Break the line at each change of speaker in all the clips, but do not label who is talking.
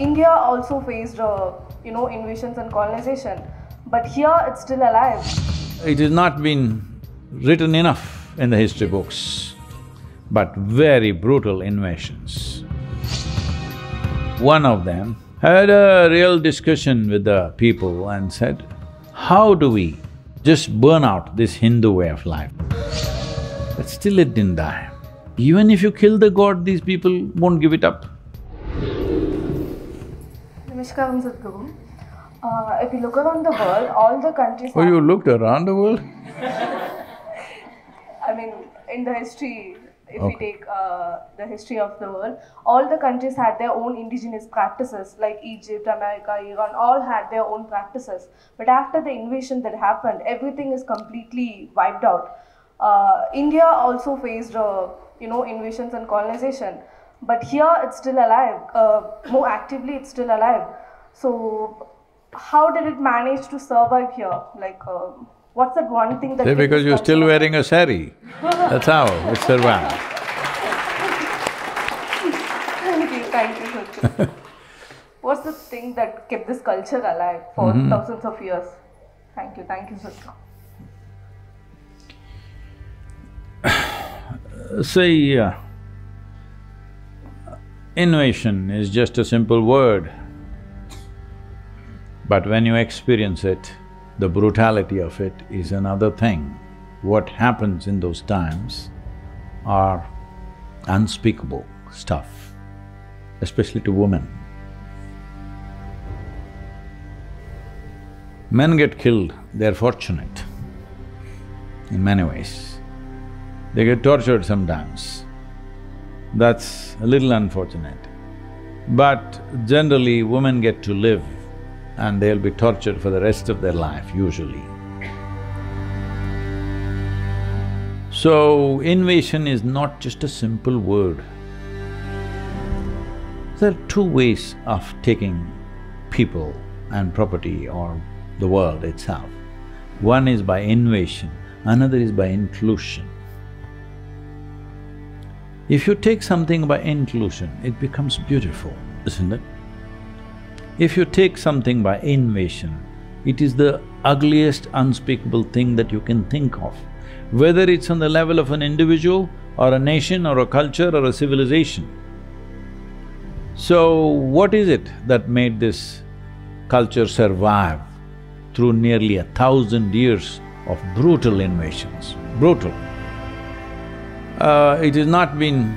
India also faced, invasions and colonization, but here it's still alive.
It has not been written enough in the history books, but very brutal invasions. One of them had a real discussion with the people and said, how do we just burn out this Hindu way of life? But still it didn't die. Even if you kill the god, these people won't give it up.
Namaskaram, Sadhguru. If you look around the world, all the countries…
Oh, you looked around the world?
I mean, in the history, if we take the history of the world, all the countries had their own indigenous practices, like Egypt, America, Iran, all had their own practices. But after the invasion that happened, everything is completely wiped out. India also faced, invasions and colonization, but here it's still alive. More actively, it's still alive. So, how did it manage to survive here? Like, what's that one thing that…
Say, because you're still wearing a sari, that's how it survived.
Thank you, Sadhguru. What's the thing that kept this culture alive for thousands of years? Thank you, Sadhguru.
See, innovation is just a simple word, but when you experience it, the brutality of it is another thing. What happens in those times are unspeakable stuff, especially to women. Men get killed, they're fortunate in many ways. They get tortured sometimes, that's a little unfortunate. But generally, women get to live and they'll be tortured for the rest of their life, usually. So, invasion is not just a simple word. There are two ways of taking people and property or the world itself. One is by invasion, another is by inclusion. If you take something by inclusion, it becomes beautiful, isn't it? If you take something by invasion, it is the ugliest, unspeakable thing that you can think of, whether it's on the level of an individual or a nation or a culture or a civilization. So, what is it that made this culture survive through nearly 1,000 years of brutal invasions? Brutal. It has not been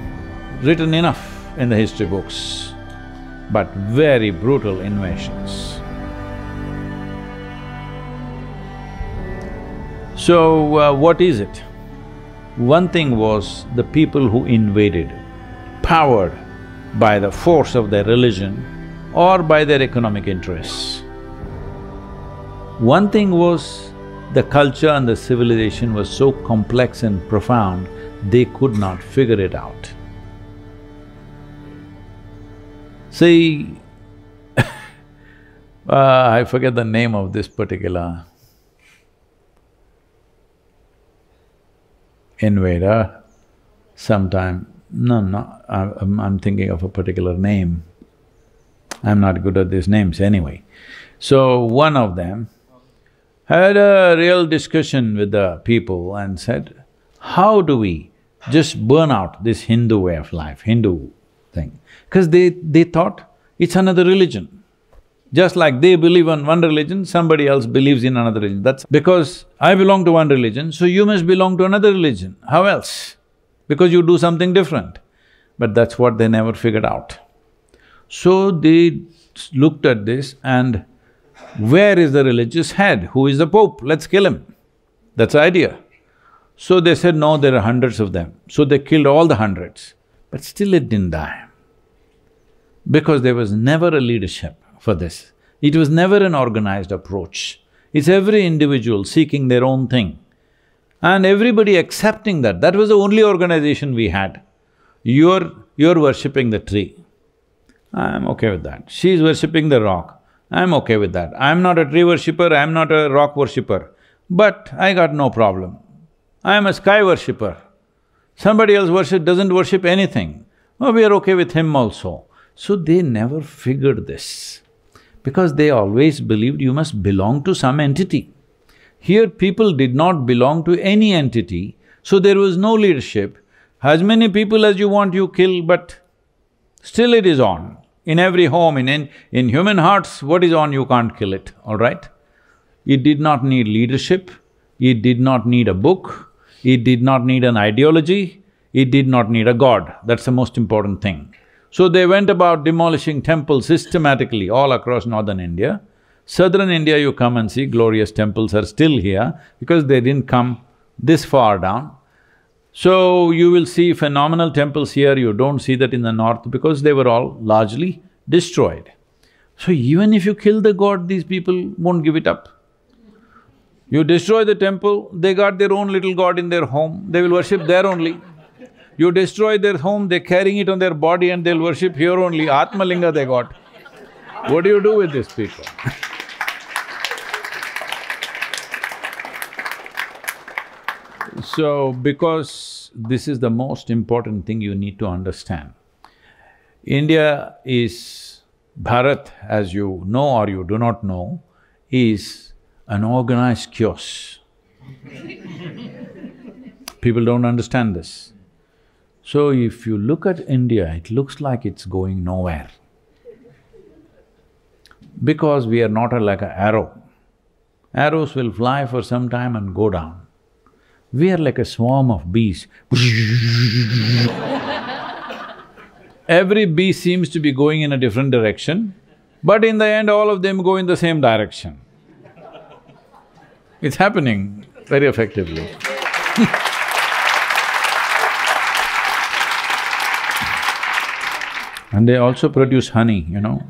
written enough in the history books, but very brutal invasions. So, what is it? One thing was the people who invaded, powered by the force of their religion or by their economic interests. One thing was the culture and the civilization was so complex and profound, they could not figure it out. See, I forget the name of this particular invader. I'm thinking of a particular name. I'm not good at these names anyway. So, one of them had a real discussion with the people and said, how do we just burn out this Hindu way of life, Hindu thing? Because they thought it's another religion. Just like they believe in one religion, somebody else believes in another religion. That's because I belong to one religion, so you must belong to another religion. How else? Because you do something different. But that's what they never figured out. So they looked at this and where is the religious head? Who is the Pope? Let's kill him. That's the idea. So they said, no, there are hundreds of them. So they killed all the hundreds. But still it didn't die. Because there was never a leadership for this. It was never an organized approach. It's every individual seeking their own thing. And everybody accepting that. That was the only organization we had. You're worshipping the tree. I'm okay with that. She's worshipping the rock. I'm okay with that. I'm not a tree worshipper, I'm not a rock worshipper. But I got no problem. I am a sky worshipper. Somebody else doesn't worship anything. Oh, we are okay with him also. So they never figured this, because they always believed you must belong to some entity. Here people did not belong to any entity, so there was no leadership. As many people as you want you kill, but still it is on. In every home, in human hearts, what is on you can't kill it, all right? It did not need leadership, it did not need a book, it did not need an ideology, it did not need a god. That's the most important thing. So they went about demolishing temples systematically all across northern India. Southern India, you come and see, glorious temples are still here because they didn't come this far down. So you will see phenomenal temples here, you don't see that in the north because they were all largely destroyed. So even if you kill the god, these people won't give it up. You destroy the temple, they got their own little god in their home, they will worship there only. You destroy their home, they're carrying it on their body and they'll worship here only, Atmalinga they got. What do you do with these people? So, because this is the most important thing you need to understand. India is… Bharat, as you know or you do not know, is an organized chaos. People don't understand this. So if you look at India, it looks like it's going nowhere. Because we are not like an arrow. Arrows will fly for some time and go down. We are like a swarm of bees. Every bee seems to be going in a different direction, but in the end all of them go in the same direction. It's happening very effectively. And they also produce honey, you know.